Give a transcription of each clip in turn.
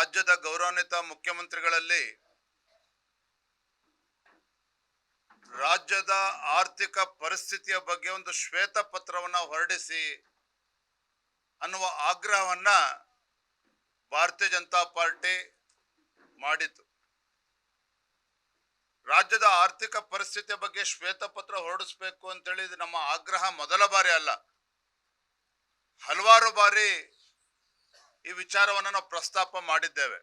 ರಾಜ್ಯದ ಗೌರವಾನ್ವಿತ ಮುಖ್ಯಮಂತ್ರಿಗಳಲ್ಲಿ ರಾಜ್ಯದ ಆರ್ಥಿಕ ಪರಿಸ್ಥಿತಿಯ ಬಗ್ಗೆ ಒಂದು ಶ್ವೇತಪತ್ರವನ್ನು ಹೊರಡಿಸಿ ಅನ್ನುವ ಆಗ್ರಹವನ್ನ ಭಾರತೀಯ ಜನತಾ ಪಾರ್ಟಿ ಮಾಡಿತು. ರಾಜ್ಯದ ಆರ್ಥಿಕ ಪರಿಸ್ಥಿತಿಯ ಬಗ್ಗೆ ಶ್ವೇತಪತ್ರ ಹೊರಡಿಸಬೇಕು ಅಂತೇಳಿ ಇದು ನಮ್ಮ ಆಗ್ರಹ ಮೊದಲ ಬಾರಿ ಅಲ್ಲ, ಹಲವಾರು ಬಾರಿ ಈ ವಿಚಾರವನ್ನು ನಾವು ಪ್ರಸ್ತಾಪ ಮಾಡಿದ್ದೇವೆ.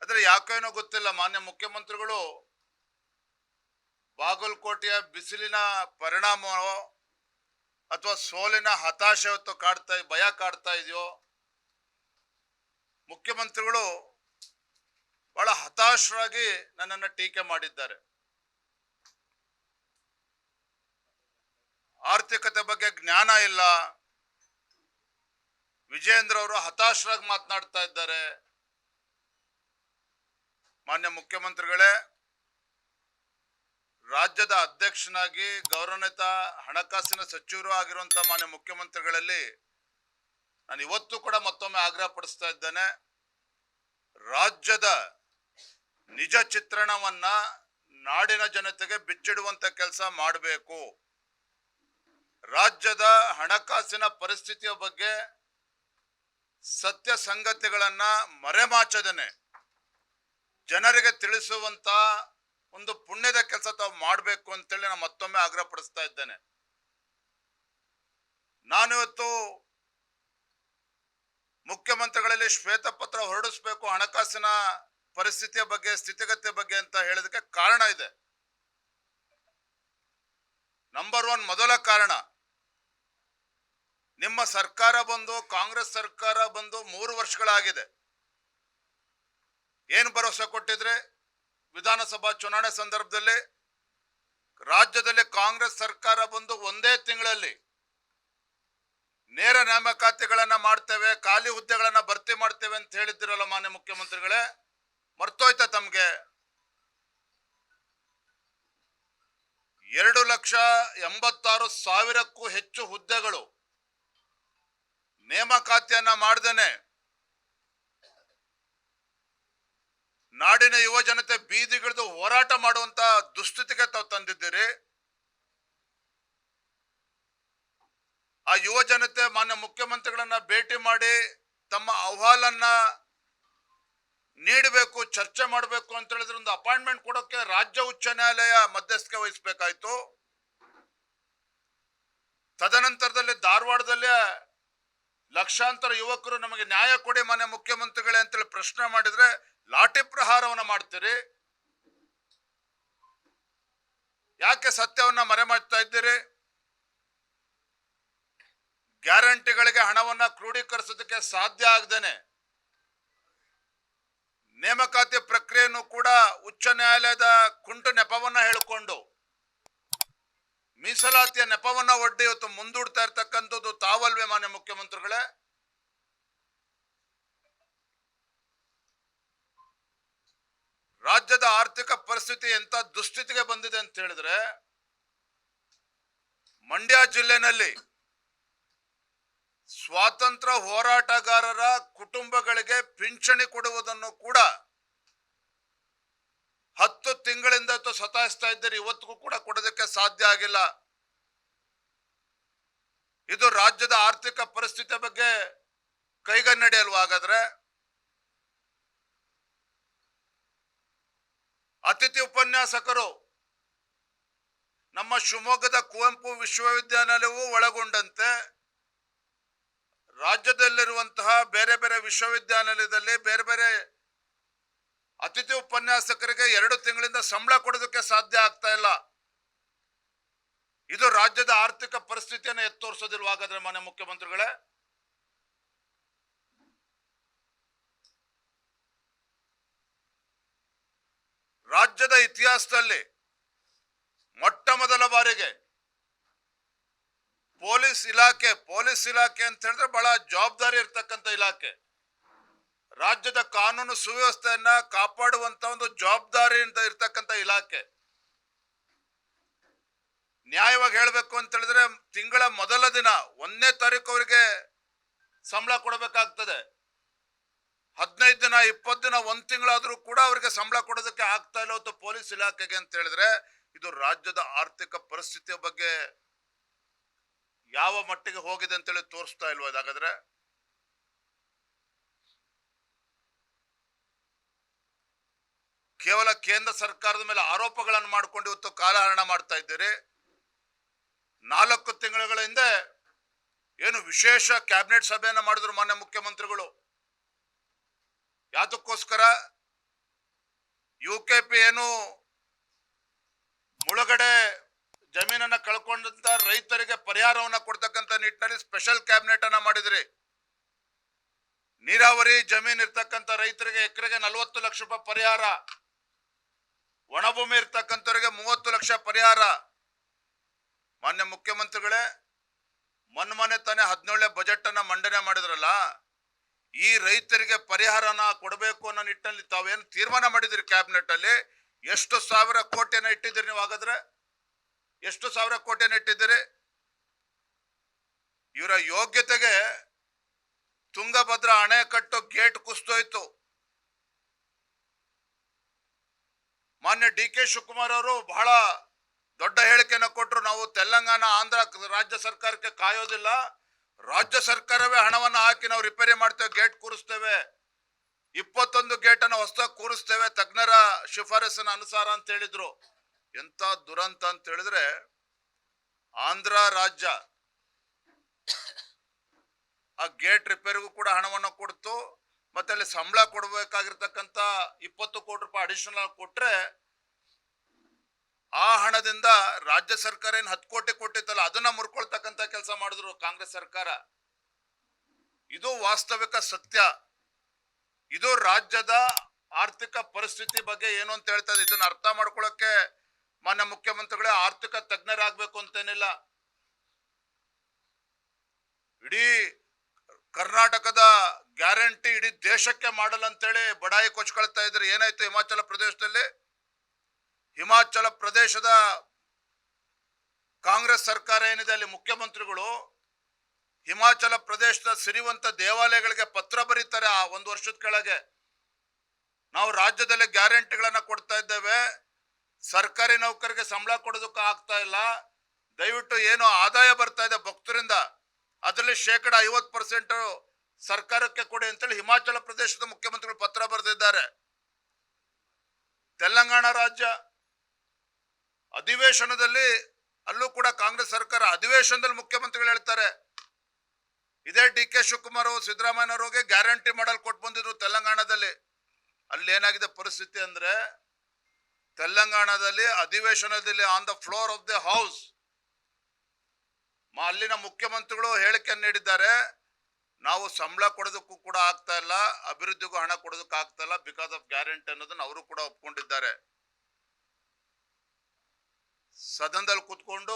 ಆದರೆ ಯಾಕೇನೋ ಗೊತ್ತಿಲ್ಲ, ಮಾನ್ಯ ಮುಖ್ಯಮಂತ್ರಿಗಳು ಬಾಗಲಕೋಟೆಯ ಬಿಸಿಲಿನ ಪರಿಣಾಮವೋ ಅಥವಾ ಸೋಲಿನ ಹತಾಶೆ ಭಯ ಕಾಡ್ತಾ ಇದೆಯೋ, ಮುಖ್ಯಮಂತ್ರಿಗಳು ಬಹಳ ಹತಾಶರಾಗಿ ನನ್ನನ್ನು ಟೀಕೆ ಮಾಡಿದ್ದಾರೆ. ಆರ್ಥಿಕತೆ ಬಗ್ಗೆ ಜ್ಞಾನ ಇಲ್ಲ, ವಿಜಯೇಂದ್ರ ಅವರು ಹತಾಶರಾಗಿ ಮಾತನಾಡ್ತಾ ಇದ್ದಾರೆ. ಮಾನ್ಯ ಮುಖ್ಯಮಂತ್ರಿಗಳೇ, ರಾಜ್ಯದ ಅಧ್ಯಕ್ಷನಾಗಿ ಗೌರವಾನ್ವಿತ ಹಣಕಾಸಿನ ಸಚಿವರು ಆಗಿರುವಂತಹ ಮಾನ್ಯ ಮುಖ್ಯಮಂತ್ರಿಗಳಲ್ಲಿ ನಾನು ಇವತ್ತು ಕೂಡ ಮತ್ತೊಮ್ಮೆ ಆಗ್ರಹ ಪಡಿಸ್ತಾ ಇದ್ದೇನೆ. ರಾಜ್ಯದ ನಿಜ ಚಿತ್ರಣವನ್ನ ನಾಡಿನ ಜನತೆಗೆ ಬಿಚ್ಚಿಡುವಂತ ಕೆಲಸ ಮಾಡಬೇಕು. ರಾಜ್ಯದ ಹಣಕಾಸಿನ ಪರಿಸ್ಥಿತಿಯ ಬಗ್ಗೆ ಸತ್ಯ ಸಂಗತಿಗಳನ್ನ ಮರೆಮಾಚದೇನೆ ಜನರಿಗೆ ತಿಳಿಸುವಂತ ಒಂದು ಪುಣ್ಯದ ಕೆಲಸ ತಾವು ಮಾಡಬೇಕು ಅಂತೇಳಿ ನಾನು ಮತ್ತೊಮ್ಮೆ ಆಗ್ರಹ ಪಡಿಸ್ತಾ ಇದ್ದೇನೆ. ನಾನಿವತ್ತು ಮುಖ್ಯಮಂತ್ರಿಗಳಲ್ಲಿ ಶ್ವೇತಪತ್ರ ಹೊರಡಿಸಬೇಕು ಹಣಕಾಸಿನ ಪರಿಸ್ಥಿತಿಯ ಬಗ್ಗೆ, ಸ್ಥಿತಿಗತಿಯ ಬಗ್ಗೆ ಅಂತ ಹೇಳೋದಕ್ಕೆ ಕಾರಣ ಇದೆ. ನಂಬರ್ 1 ಮೊದಲ ಕಾರಣ, ನಿಮ್ಮ ಸರ್ಕಾರ ಬಂದು, ಕಾಂಗ್ರೆಸ್ ಸರ್ಕಾರ ಬಂದು 3 ವರ್ಷಗಳಾಗಿದೆ. ಏನು ಭರವಸೆ ಕೊಟ್ಟಿದ್ರೆ? ವಿಧಾನಸಭಾ ಚುನಾವಣೆ ಸಂದರ್ಭದಲ್ಲಿ ರಾಜ್ಯದಲ್ಲಿ ಕಾಂಗ್ರೆಸ್ ಸರ್ಕಾರ ಬಂದು ಒಂದೇ ತಿಂಗಳಲ್ಲಿ ನೇರ ನೇಮಕಾತಿಗಳನ್ನ ಮಾಡ್ತೇವೆ, ಖಾಲಿ ಹುದ್ದೆಗಳನ್ನ ಭರ್ತಿ ಮಾಡ್ತೇವೆ ಅಂತ ಹೇಳಿದ್ದಿರಲ್ಲ ಮಾನ್ಯ ಮುಖ್ಯಮಂತ್ರಿಗಳೇ, ಮರ್ತೋಯ್ತಾ ತಮ್ಗೆ? 2,86,000ಕ್ಕೂ ಹೆಚ್ಚು ಹುದ್ದೆಗಳು ನೇಮಕಾತಿಯನ್ನ ಮಾಡ್ದೇನೆ ನಾಡಿನ ಯುವ ಜನತೆ ಬೀದಿಗಿಳಿದು ಹೋರಾಟ ಮಾಡುವಂತ ದುಸ್ಥಿತಿಗೆ ತಾವು ತಂದಿದ್ದೀರಿ. ಆ ಯುವ ಜನತೆ ಮಾನ್ಯ ಮುಖ್ಯಮಂತ್ರಿಗಳನ್ನ ಭೇಟಿ ಮಾಡಿ ತಮ್ಮ ಅಹವಾಲನ್ನ ನೀಡಬೇಕು, ಚರ್ಚೆ ಮಾಡಬೇಕು ಅಂತ ಹೇಳಿದ್ರೆ ಒಂದು ಅಪಾಯಿಂಟ್ಮೆಂಟ್ ಕೊಡೋಕೆ ರಾಜ್ಯ ಉಚ್ಚ ನ್ಯಾಯಾಲಯ ಮಧ್ಯಸ್ಥಿಕೆ ವಹಿಸಬೇಕಾಯ್ತು. ತದನಂತರದಲ್ಲಿ ಧಾರವಾಡದಲ್ಲಿ ಲಕ್ಷಾಂತರ ಯುವಕರು ನಮಗೆ ನ್ಯಾಯ ಕೊಡಿ ಮಾನ್ಯ ಮುಖ್ಯಮಂತ್ರಿಗಳೇ ಅಂತೇಳಿ ಪ್ರಶ್ನೆ ಮಾಡಿದ್ರೆ ಲಾಠಿ ಪ್ರಹಾರವನ್ನ ಮಾಡ್ತೀರಿ. ಯಾಕೆ ಸತ್ಯವನ್ನ ಮರೆಮಾಚ್ತಾ ಇದ್ದೀರಿ? ಗ್ಯಾರಂಟಿಗಳಿಗೆ ಹಣವನ್ನ ಕ್ರೋಢೀಕರಿಸೋದಕ್ಕೆ ಸಾಧ್ಯ ಆಗದೇನೆ ನೇಮಕಾತಿ ಪ್ರಕ್ರಿಯೆಯನ್ನು ಕೂಡ ಉಚ್ಚ ನ್ಯಾಯಾಲಯದ ಕುಂಟು ನೆಪವನ್ನ ಹೇಳಿಕೊಂಡು ಮೀಸಲಾತಿಯ ನೆಪವನ್ನ ಒಡ್ಡಿ ಇವತ್ತು ಮುಂದೂಡ್ತಾ ಇರ್ತಕ್ಕಂಥದ್ದು ತಾವಲ್ವೇ ಮಾನ್ಯ ಮುಖ್ಯಮಂತ್ರಿಗಳೇ? ರಾಜ್ಯದ ಆರ್ಥಿಕ ಪರಿಸ್ಥಿತಿ ಎಂತ ದುಸ್ಥಿತಿಗೆ ಬಂದಿದೆ ಅಂತ ಹೇಳಿದ್ರೆ, ಮಂಡ್ಯ ಜಿಲ್ಲೆನಲ್ಲಿ ಸ್ವಾತಂತ್ರ್ಯ ಹೋರಾಟಗಾರರ ಕುಟುಂಬಗಳಿಗೆ ಪಿಂಚಣಿ ಕೊಡುವುದನ್ನು ಕೂಡ 10 ತಿಂಗಳಿಂದ ಸತಾಯಿಸ್ತಾ ಇದ್ದಾರೆ. ಇವತ್ತಿಗೂ ಕೂಡ ಕೊಡೋದಕ್ಕೆ ಸಾಧ್ಯ ಆಗಿಲ್ಲ. ಇದು ರಾಜ್ಯದ ಆರ್ಥಿಕ ಪರಿಸ್ಥಿತಿಯ ಬಗ್ಗೆ ಕೈಗನ್ನಡಿ ಅಲ್ವಾ? ಹಾಗಾದ್ರೆ ಅತಿಥಿ ಉಪನ್ಯಾಸಕರು ನಮ್ಮ ಶಿವಮೊಗ್ಗದ ಕುವೆಂಪು ವಿಶ್ವವಿದ್ಯಾನಿಲಯವೂ ಒಳಗೊಂಡಂತೆ ರಾಜ್ಯದಲ್ಲಿರುವಂತಹ ಬೇರೆ ಬೇರೆ ವಿಶ್ವವಿದ್ಯಾನಿಲಯದಲ್ಲಿ ಬೇರೆ ಬೇರೆ ಅತಿಥಿ ಉಪನ್ಯಾಸಕರಿಗೆ 2 ತಿಂಗಳಿಂದ ಸಂಬಳ ಕೊಡೋದಕ್ಕೆ ಸಾಧ್ಯ ಆಗ್ತಾ ಇಲ್ಲ. ಇದು ರಾಜ್ಯದ ಆರ್ಥಿಕ ಪರಿಸ್ಥಿತಿಯನ್ನು ಎತ್ತೋರಿಸೋದಿಲ್ವಾ ಹಾಗಾದ್ರೆ ಮಾನ್ಯ ಮುಖ್ಯಮಂತ್ರಿಗಳೇ? ರಾಜ್ಯದ ಇತಿಹಾಸದಲ್ಲಿ ಮೊಟ್ಟ ಮೊದಲ ಬಾರಿಗೆ ಪೊಲೀಸ್ ಇಲಾಖೆ ಅಂತ ಹೇಳಿದ್ರೆ ಬಹಳ ಜವಾಬ್ದಾರಿ ಇರ್ತಕ್ಕಂಥ ಇಲಾಖೆ, ರಾಜ್ಯದ ಕಾನೂನು ಸುವ್ಯವಸ್ಥೆಯನ್ನ ಕಾಪಾಡುವಂತ ಒಂದು ಜವಾಬ್ದಾರಿಯಿಂದ ಇರ್ತಕ್ಕಂಥ ಇಲಾಖೆ. ನ್ಯಾಯವಾಗಿ ಹೇಳಬೇಕು ಅಂತ ಹೇಳಿದ್ರೆ ತಿಂಗಳ ಮೊದಲ ದಿನ 1ನೇ ತಾರೀಕು ಅವರಿಗೆ ಸಂಬಳ ಕೊಡಬೇಕಾಗ್ತದೆ. 15 ದಿನ 20 ದಿನ 1 ತಿಂಗಳಾದ್ರೂ ಕೂಡ ಅವರಿಗೆ ಸಂಬಳ ಕೊಡೋದಕ್ಕೆ ಆಗ್ತಾ ಇಲ್ಲ ಹೊತ್ತು ಪೊಲೀಸ್ ಇಲಾಖೆಗೆ ಅಂತ ಹೇಳಿದ್ರೆ ಇದು ರಾಜ್ಯದ ಆರ್ಥಿಕ ಪರಿಸ್ಥಿತಿಯ ಬಗ್ಗೆ ಯಾವ ಮಟ್ಟಿಗೆ ಹೋಗಿದೆ ಅಂತೇಳಿ ತೋರಿಸ್ತಾ ಇಲ್ವಾ ಇದಾಗಾದ್ರೆ? ಕೇವಲ ಕೇಂದ್ರ ಸರ್ಕಾರದ ಮೇಲೆ ಆರೋಪಗಳನ್ನು ಮಾಡಿಕೊಂಡು ಇವತ್ತು ಕಾಲಹರಣ ಮಾಡ್ತಾ ಇದ್ದೀರಿ. 4 ತಿಂಗಳ ಹಿಂದೆ ಏನು ವಿಶೇಷ ಕ್ಯಾಬಿನೆಟ್ ಸಭೆಯನ್ನ ಮಾಡಿದ್ರು ಮಾನ್ಯ ಮುಖ್ಯಮಂತ್ರಿಗಳು. ಯಾತಕ್ಕೋಸ್ಕರ? UKP ಏನು ಮುಳುಗಡೆ ಜಮೀನನ್ನ ಕಳ್ಕೊಂಡಂತ ರೈತರಿಗೆ ಪರಿಹಾರವನ್ನ ಕೊಡ್ತಕ್ಕಂಥ ನಿಟ್ಟಿನಲ್ಲಿ ಸ್ಪೆಷಲ್ ಕ್ಯಾಬಿನೆಟ್ ಅನ್ನ ಮಾಡಿದ್ರಿ. ನೀರಾವರಿ ಜಮೀನ್ ಇರ್ತಕ್ಕಂಥ ರೈತರಿಗೆ ಎಕರೆಗೆ 40 ಲಕ್ಷ ರೂಪಾಯಿ ಪರಿಹಾರ, ಒಣಭೂಮಿ ಇರ್ತಕ್ಕಂಥವರಿಗೆ 30 ಲಕ್ಷ ಪರಿಹಾರ. ಮಾನ್ಯ ಮುಖ್ಯಮಂತ್ರಿಗಳೇ, ಮೊನ್ನೆ ತಾನೇ 17ನೇ ಬಜೆಟ್ ಅನ್ನ ಮಂಡನೆ ಮಾಡಿದ್ರಲ್ಲ, ಈ ರೈತರಿಗೆ ಪರಿಹಾರನ ಕೊಡಬೇಕು ಅನ್ನೋ ನಿಟ್ಟಿನಲ್ಲಿ ತಾವೇನು ತೀರ್ಮಾನ ಮಾಡಿದಿರಿ ಕ್ಯಾಬಿನೆಟ್ ಅಲ್ಲಿ? ಎಷ್ಟು ಸಾವಿರ ಕೋಟಿಯನ್ನ ಇಟ್ಟಿದ್ದೀರಿ ನೀವು? ಹಾಗಾದ್ರೆ ಎಷ್ಟು ಸಾವಿರ ಕೋಟಿಯನ್ನ ಇಟ್ಟಿದ್ದೀರಿ? ಇವರ ಯೋಗ್ಯತೆಗೆ ತುಂಗಭದ್ರಾ ಅಣೆಕಟ್ಟು ಗೇಟ್ ಕುಸಿದೋಯ್ತು. ಮಾನ್ಯ DK ಶಿವಕುಮಾರ್ ಅವರು ಬಹಳ ದೊಡ್ಡ ಹೇಳಿಕೆಯನ್ನು ಕೊಟ್ಟರು. ನಾವು ತೆಲಂಗಾಣ ಆಂಧ್ರ ರಾಜ್ಯ ಸರ್ಕಾರಕ್ಕೆ ಕಾಯೋದಿಲ್ಲ, ರಾಜ್ಯ ಸರ್ಕಾರವೇ ಹಣವನ್ನು ಹಾಕಿ ನಾವು ರಿಪೇರಿ ಮಾಡ್ತೇವೆ, ಗೇಟ್ ಕೂರಿಸ್ತೇವೆ, 21 ಗೇಟ್ ಅನ್ನು ಹೊಸದಾಗಿ ಕೂರಿಸ್ತೇವೆ ತಜ್ಞರ ಶಿಫಾರಸಿನ ಅನುಸಾರ ಅಂತ ಹೇಳಿದ್ರು. ಎಂತ ದುರಂತ ಅಂತ ಹೇಳಿದ್ರೆ, ಆಂಧ್ರ ರಾಜ್ಯ ಆ ಗೇಟ್ ರಿಪೇರಿಗೂ ಕೂಡ ಹಣವನ್ನು ಕೊಡ್ತು, ಮತ್ತೆ ಅಲ್ಲಿ ಸಂಬಳ ಕೊಡಬೇಕಾಗಿರ್ತಕ್ಕಂಥ 20 ಕೋಟಿ ರೂಪಾಯಿ ಅಡಿಷನಲ್ ಕೊಟ್ರೆ ಆ ಹಣದಿಂದ ರಾಜ್ಯ ಸರ್ಕಾರ ಏನು 10 ಕೋಟಿ ಕೊಟ್ಟಿತ್ತಲ್ಲ ಅದನ್ನ ಮುರ್ಕೊಳ್ತಕ್ಕಂಥ ಕೆಲಸ ಮಾಡಿದ್ರು ಕಾಂಗ್ರೆಸ್ ಸರ್ಕಾರ. ಇದು ವಾಸ್ತವಿಕ ಸತ್ಯ. ಇದು ರಾಜ್ಯದ ಆರ್ಥಿಕ ಪರಿಸ್ಥಿತಿ ಬಗ್ಗೆ ಏನು ಅಂತ ಹೇಳ್ತದೆ. ಇದನ್ನ ಅರ್ಥ ಮಾಡ್ಕೊಳ್ಳೋಕೆ ಮಾನ್ಯ ಮುಖ್ಯಮಂತ್ರಿಗಳೇ ಆರ್ಥಿಕ ತಜ್ಞರಾಗಬೇಕು ಅಂತೇನಿಲ್ಲ. ಇಡೀ ಕರ್ನಾಟಕದ ಗ್ಯಾರಂಟಿ ಇಡೀ ದೇಶಕ್ಕೆ ಮಾಡಲ್ಲ ಅಂತೇಳಿ ಬಡಾಯಿ ಕೊಚ್ಕೊಳ್ತಾ ಇದ್ರು. ಏನಾಯ್ತು ಹಿಮಾಚಲ ಪ್ರದೇಶದಲ್ಲಿ? ಹಿಮಾಚಲ ಪ್ರದೇಶದ ಕಾಂಗ್ರೆಸ್ ಸರ್ಕಾರ ಏನಿದೆ, ಅಲ್ಲಿ ಮುಖ್ಯಮಂತ್ರಿಗಳು ಹಿಮಾಚಲ ಪ್ರದೇಶದ ಸಿರಿವಂತ ದೇವಾಲಯಗಳಿಗೆ ಪತ್ರ ಬರೀತಾರೆ ಆ 1 ವರ್ಷದ ಕೆಳಗೆ. ನಾವು ರಾಜ್ಯದಲ್ಲಿ ಗ್ಯಾರಂಟಿಗಳನ್ನ ಕೊಡ್ತಾ ಇದ್ದೇವೆ, ಸರ್ಕಾರಿ ನೌಕರಿಗೆ ಸಂಬಳ ಕೊಡೋದಕ್ಕೆ ಆಗ್ತಾ ಇಲ್ಲ, ದಯವಿಟ್ಟು ಏನು ಆದಾಯ ಬರ್ತಾ ಇದೆ ಭಕ್ತರಿಂದ ಅದರಲ್ಲಿ 50% ಸರ್ಕಾರಕ್ಕೆ ಕೊಡಿ ಅಂತೇಳಿ ಹಿಮಾಚಲ ಪ್ರದೇಶದ ಮುಖ್ಯಮಂತ್ರಿಗಳು ಪತ್ರ ಬರೆದಿದ್ದಾರೆ. ತೆಲಂಗಾಣ ರಾಜ್ಯ ಅಧಿವೇಶನದಲ್ಲಿ, ಅಲ್ಲೂ ಕೂಡ ಕಾಂಗ್ರೆಸ್ ಸರ್ಕಾರ ಅಧಿವೇಶನದಲ್ಲಿ ಮುಖ್ಯಮಂತ್ರಿಗಳು ಹೇಳ್ತಾರೆ, ಇದೇ DK ಶಿವಕುಮಾರ್ ಸಿದ್ದರಾಮಯ್ಯನವರಿಗೆ ಗ್ಯಾರಂಟಿ ಮಾಡಲ್ ಕೊಟ್ಟು ಬಂದಿದ್ರು ತೆಲಂಗಾಣದಲ್ಲಿ. ಅಲ್ಲಿ ಏನಾಗಿದೆ ಪರಿಸ್ಥಿತಿ ಅಂದ್ರೆ, ತೆಲಂಗಾಣದಲ್ಲಿ ಅಧಿವೇಶನದಲ್ಲಿ on the floor of the house ಅಲ್ಲಿನ ಮುಖ್ಯಮಂತ್ರಿಗಳು ಹೇಳಿಕೆಯನ್ನು ನೀಡಿದ್ದಾರೆ, ನಾವು ಸಂಬಳ ಕೊಡೋದಕ್ಕೂ ಕೂಡ ಆಗ್ತಾ ಇಲ್ಲ, ಅಭಿವೃದ್ಧಿಗೂ ಹಣ ಕೊಡೋದಕ್ಕೆ ಆಗ್ತಾ ಇಲ್ಲ ಬಿಕಾಸ್ ಆಫ್ ಗ್ಯಾರಂಟಿ ಅನ್ನೋದನ್ನ ಅವರು ಕೂಡ ಒಪ್ಕೊಂಡಿದ್ದಾರೆ. ಸದನದಲ್ಲಿ ಕೂತ್ಕೊಂಡು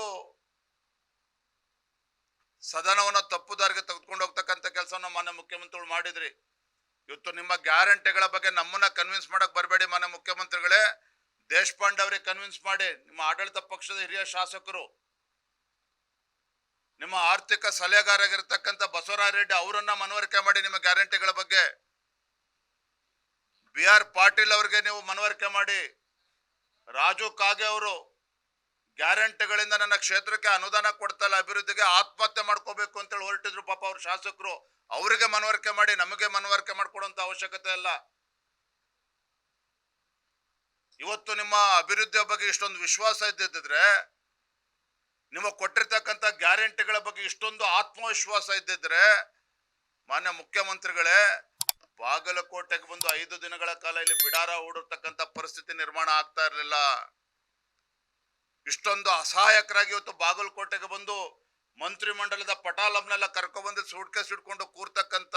ಸದನವನ್ನ ತಪ್ಪುದಾರಿಗೆ ತೆಗೆದುಕೊಂಡು ಹೋಗ್ತಕ್ಕಂಥ ಕೆಲಸವನ್ನ ಮಾನ್ಯ ಮುಖ್ಯಮಂತ್ರಿಗಳು ಮಾಡಿದ್ರಿ. ಇವತ್ತು ನಿಮ್ಮ ಗ್ಯಾರಂಟಿಗಳ ಬಗ್ಗೆ ನಮ್ಮನ್ನ ಕನ್ವಿನ್ಸ್ ಮಾಡಕ್ ಬರಬೇಡಿ ಮಾನ್ಯ ಮುಖ್ಯಮಂತ್ರಿಗಳೇ, ದೇಶಪಾಂಡೆ ಅವರಿಗೆ ಕನ್ವಿನ್ಸ್ ಮಾಡಿ, ನಿಮ್ಮ ಆಡಳಿತ ಪಕ್ಷದ ಹಿರಿಯ ಶಾಸಕರು, ನಿಮ್ಮ ಆರ್ಥಿಕ ಸಲಹೆಗಾರರಾಗಿರ್ತಕ್ಕಂಥ ಬಸವರಾಜ ರೆಡ್ಡಿ ಅವರನ್ನ ಮನವರಿಕೆ ಮಾಡಿ ನಿಮ್ಮ ಗ್ಯಾರಂಟಿಗಳ ಬಗ್ಗೆ. BR ಪಾಟೀಲ್ ಅವರಿಗೆ ನೀವು ಮನವರಿಕೆ ಮಾಡಿ. ರಾಜು ಕಾಗೆ ಅವರು ಗ್ಯಾರಂಟಿಗಳಿಂದ ನನ್ನ ಕ್ಷೇತ್ರಕ್ಕೆ ಅನುದಾನ ಕೊಡ್ತಾ ಇಲ್ಲ, ಅಭಿವೃದ್ಧಿಗೆ ಆತ್ಮಹತ್ಯೆ ಮಾಡ್ಕೋಬೇಕು ಅಂತೇಳಿ ಹೊರಟಿದ್ರು ಪಾಪ ಅವ್ರ ಶಾಸಕರು, ಅವರಿಗೆ ಮನವರಿಕೆ ಮಾಡಿ, ನಮಗೆ ಮನವರಿಕೆ ಮಾಡ್ಕೊಡುವಂತ ಅವಶ್ಯಕತೆ ಇಲ್ಲ. ಇವತ್ತು ನಿಮ್ಮ ಅಭಿವೃದ್ಧಿಯ ಬಗ್ಗೆ ಇಷ್ಟೊಂದು ವಿಶ್ವಾಸ ಇದ್ದಿದ್ರೆ, ನಿಮ್ಮ ಕೊಟ್ಟಿರ್ತಕ್ಕಂಥ ಗ್ಯಾರಂಟಿಗಳ ಬಗ್ಗೆ ಇಷ್ಟೊಂದು ಆತ್ಮವಿಶ್ವಾಸ ಇದ್ದಿದ್ರೆ, ಮಾನ್ಯ ಮುಖ್ಯಮಂತ್ರಿಗಳೇ, ಬಾಗಲಕೋಟೆಗೆ ಬಂದು 5 ದಿನಗಳ ಕಾಲ ಇಲ್ಲಿ ಬಿಡಾರ ಹೂಡಿರ್ತಕ್ಕಂಥ ಪರಿಸ್ಥಿತಿ ನಿರ್ಮಾಣ ಆಗ್ತಾ ಇರಲಿಲ್ಲ. ಇಷ್ಟೊಂದು ಅಸಹಾಯಕರಾಗಿ ಇವತ್ತು ಬಾಗಲಕೋಟೆಗೆ ಬಂದು ಮಂತ್ರಿಮಂಡಲದ ಪಟಾಲಂನೆಲ್ಲ ಕರ್ಕೊಂಡ್ಬಂದು ಸೂಟ್ಕೇಸ್ ಇಟ್ಕೊಂಡು ಕೂರ್ತಕ್ಕಂಥ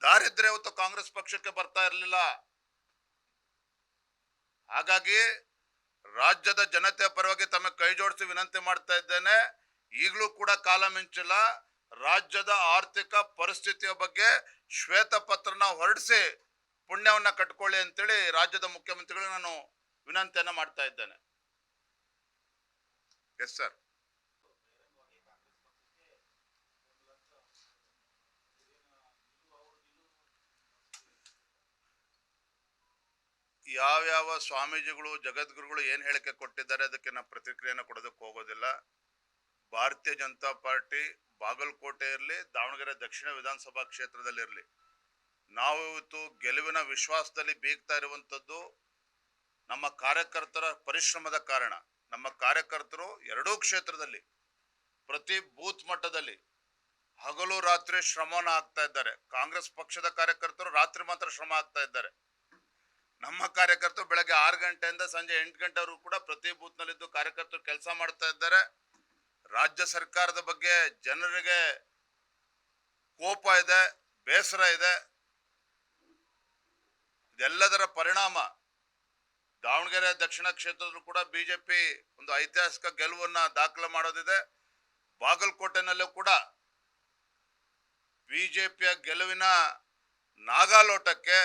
ದಾರಿದ್ರ್ಯ ಇವತ್ತು ಕಾಂಗ್ರೆಸ್ ಪಕ್ಷಕ್ಕೆ ಬರ್ತಾ ಇರಲಿಲ್ಲ. ಹಾಗಾಗಿ ರಾಜ್ಯದ ಜನತೆಯ ಪರವಾಗಿ ತಮ್ಮ ಕೈ ಜೋಡಿಸಿ ವಿನಂತಿ ಮಾಡ್ತಾ ಇದ್ದೇನೆ, ಈಗಲೂ ಕೂಡ ಕಾಲ ಮಿಂಚಿಲ್ಲ. ರಾಜ್ಯದ ಆರ್ಥಿಕ ಪರಿಸ್ಥಿತಿಯ ಬಗ್ಗೆ ಶ್ವೇತಪತ್ರನ ಹೊರಡಿಸಿ ಪುಣ್ಯವನ್ನ ಕಟ್ಕೊಳ್ಳಿ ಅಂತೇಳಿ ರಾಜ್ಯದ ಮುಖ್ಯಮಂತ್ರಿಗಳು ನಾನು ವಿನಂತಿಯನ್ನ ಮಾಡ್ತಾ ಇದ್ದೇನೆ. Yes sir. ಯಾವ್ಯಾವ ಸ್ವಾಮೀಜಿಗಳು ಜಗದ್ಗುರುಗಳು ಏನು ಹೇಳಿಕೆ ಕೊಟ್ಟಿದ್ದಾರೆ ಅದಕ್ಕೆ ನಾವು ಪ್ರತಿಕ್ರಿಯೆನ ಕೊಡೋದಕ್ಕೆ ಹೋಗೋದಿಲ್ಲ. ಭಾರತೀಯ ಜನತಾ ಪಾರ್ಟಿ ಬಾಗಲಕೋಟೆ ಇರಲಿ, ದಾವಣಗೆರೆ ದಕ್ಷಿಣ ವಿಧಾನಸಭಾ ಕ್ಷೇತ್ರದಲ್ಲಿರಲಿ, ನಾವು ಇವತ್ತು ಗೆಲುವಿನ ವಿಶ್ವಾಸದಲ್ಲಿ ಬೀಗ್ತಾ ಇರುವಂಥದ್ದು ನಮ್ಮ ಕಾರ್ಯಕರ್ತರ ಪರಿಶ್ರಮದ ಕಾರಣ. ನಮ್ಮ ಕಾರ್ಯಕರ್ತರು ಎರಡೂ ಕ್ಷೇತ್ರದಲ್ಲಿ ಪ್ರತಿ ಬೂತ್ ಮಟ್ಟದಲ್ಲಿ ಹಗಲು ರಾತ್ರಿ ಶ್ರಮವನ್ನು ಹಾಕ್ತಾ ಇದ್ದಾರೆ. ಕಾಂಗ್ರೆಸ್ ಪಕ್ಷದ ಕಾರ್ಯಕರ್ತರು ರಾತ್ರಿ ಮಾತ್ರ ಶ್ರಮ ಹಾಕ್ತಾ ಇದ್ದಾರೆ. ನಮ್ಮ ಕಾರ್ಯಕರ್ತರು ಬೆಳಗ್ಗೆ 6 ಗಂಟೆಯಿಂದ ಸಂಜೆ 8 ಗಂಟೆವರೆಗೂ ಕೂಡ ಪ್ರತಿ ಬೂತ್ ನಲ್ಲಿದ್ದು ಕಾರ್ಯಕರ್ತರು ಕೆಲಸ ಮಾಡ್ತಾ ಇದ್ದಾರೆ. ರಾಜ್ಯ ಸರ್ಕಾರದ ಬಗ್ಗೆ ಜನರಿಗೆ ಕೋಪ ಇದೆ, ಬೇಸರ ಇದೆ. ಇದೆಲ್ಲದರ ಪರಿಣಾಮ ದಾವಣಗೆರೆ ದಕ್ಷಿಣ ಕ್ಷೇತ್ರದಲ್ಲೂ ಕೂಡ ಬಿಜೆಪಿ ಒಂದು ಐತಿಹಾಸಿಕ ಗೆಲುವನ್ನ ದಾಖಲೆ ಮಾಡೋದಿದೆ. ಬಾಗಲಕೋಟೆನಲ್ಲೂ ಕೂಡ ಬಿಜೆಪಿಯ ಗೆಲುವಿನ ನಾಗಾಲೋಟಕ್ಕೆ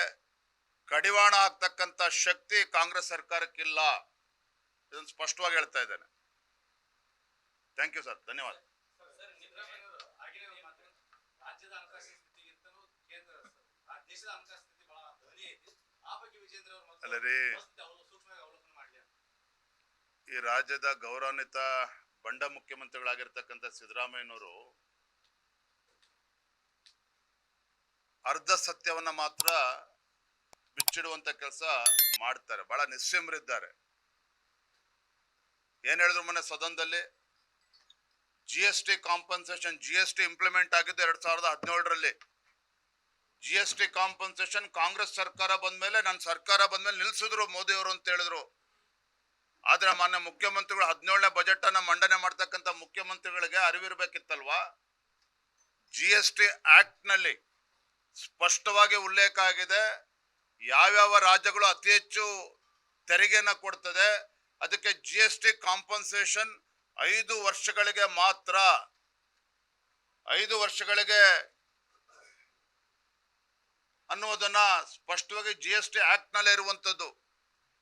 ಕಡಿವಾಣ ಹಾಕ್ತಕ್ಕಂಥ ಶಕ್ತಿ ಕಾಂಗ್ರೆಸ್ ಸರ್ಕಾರಕ್ಕಿಲ್ಲ. ಇದನ್ನು ಸ್ಪಷ್ಟವಾಗಿ ಹೇಳ್ತಾ ಇದ್ದೇನೆ. ಥ್ಯಾಂಕ್ ಯು ಸರ್, ಧನ್ಯವಾದ. ಅಲ್ಲರಿ, ಈ ರಾಜ್ಯದ ಗೌರವಾನ್ವಿತ ಬಂಡ ಮುಖ್ಯಮಂತ್ರಿಗಳಾಗಿರ್ತಕ್ಕಂಥ ಸಿದ್ದರಾಮಯ್ಯನವರು ಅರ್ಧ ಸತ್ಯವನ್ನ ಮಾತ್ರ ಬಿಚ್ಚಿಡುವಂತ ಕೆಲಸ ಮಾಡ್ತಾರೆ. ಬಹಳ ನಿಸ್ಸೀಮರಿದ್ದಾರೆ. ಏನ್ ಹೇಳಿದ್ರು ಮೊನ್ನೆ ಸದನದಲ್ಲಿ, GST ಕಾಂಪನ್ಸೇಷನ್, GST ಇಂಪ್ಲಿಮೆಂಟ್ ಆಗಿದ್ದು 2017ರಲ್ಲಿ. GST ಕಾಂಪನ್ಸೇಷನ್ ಕಾಂಗ್ರೆಸ್ ಸರ್ಕಾರ ಬಂದ್ಮೇಲೆ, ನನ್ನ ಸರ್ಕಾರ ಬಂದ್ಮೇಲೆ ನಿಲ್ಸಿದ್ರು ಮೋದಿ ಅವರು ಅಂತ ಹೇಳಿದ್ರು. ಆದ್ರೆ ಮಾನ್ಯ ಮುಖ್ಯಮಂತ್ರಿಗಳು 17ನೇ ಬಜೆಟ್ ಅನ್ನ ಮಂಡನೆ ಮಾಡ್ತಕ್ಕಂಥ ಮುಖ್ಯಮಂತ್ರಿಗಳಿಗೆ ಅರಿವಿರ್ಬೇಕಿತ್ತಲ್ವಾ? GST ಆಕ್ಟ್ ನಲ್ಲಿ ಸ್ಪಷ್ಟವಾಗಿ ಉಲ್ಲೇಖ ಆಗಿದೆ, ಯಾವ್ಯಾವ ರಾಜ್ಯಗಳು ಅತಿ ಹೆಚ್ಚು ತೆರಿಗೆಯನ್ನ ಕೊಡ್ತದೆ ಅದಕ್ಕೆ GST ಕಾಂಪನ್ಸೇಷನ್ 5 ವರ್ಷಗಳಿಗೆ ಮಾತ್ರ, 5 ವರ್ಷಗಳಿಗೆ ಅನ್ನೋದನ್ನ ಸ್ಪಷ್ಟವಾಗಿ GST ಆಕ್ಟ್ ನಲ್ಲೇ ಇರುವಂತದ್ದು.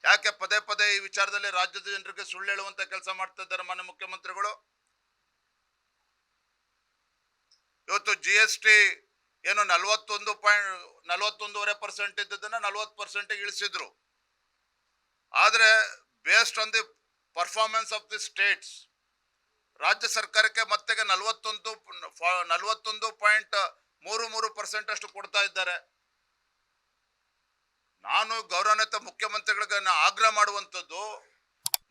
ಯಾಕೆ ಪದೇ ಪದೇ ಈ ವಿಚಾರದಲ್ಲಿ ರಾಜ್ಯದ ಜನರಿಗೆ ಸುಳ್ಳು ಹೇಳುವಂತ ಕೆಲಸ ಮಾಡ್ತಾ ಇದ್ದಾರೆ ಮಾನ್ಯ ಮುಖ್ಯಮಂತ್ರಿಗಳು? ಇವತ್ತು GST ಏನು 41.41% ಇದ್ದದನ್ನ 40% ಇಳಿಸಿದ್ರು. ಆದ್ರೆ based on the performance of the States, ರಾಜ್ಯ ಸರ್ಕಾರಕ್ಕೆ ಮತ್ತೆ 41.33% ಅಷ್ಟು ಕೊಡ್ತಾ ಇದ್ದಾರೆ. ನಾನು ಗೌರವಾನ್ವಿತ ಮುಖ್ಯಮಂತ್ರಿಗಳಿಗೆ ಆಗ್ರಹ ಮಾಡುವಂಥದ್ದು,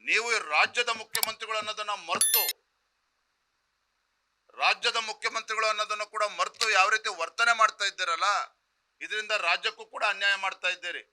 ನೀವು ರಾಜ್ಯದ ಮುಖ್ಯಮಂತ್ರಿಗಳು ಅನ್ನೋದನ್ನ ಮರೆತು, ರಾಜ್ಯದ ಮುಖ್ಯಮಂತ್ರಿಗಳು ಅನ್ನೋದನ್ನು ಕೂಡ ಮರೆತು ಯಾವ ರೀತಿ ವರ್ತನೆ ಮಾಡ್ತಾ ಇದ್ದೀರಲ್ಲ, ಇದರಿಂದ ರಾಜ್ಯಕ್ಕೂ ಕೂಡ ಅನ್ಯಾಯ ಮಾಡ್ತಾ ಇದ್ದೀರಿ.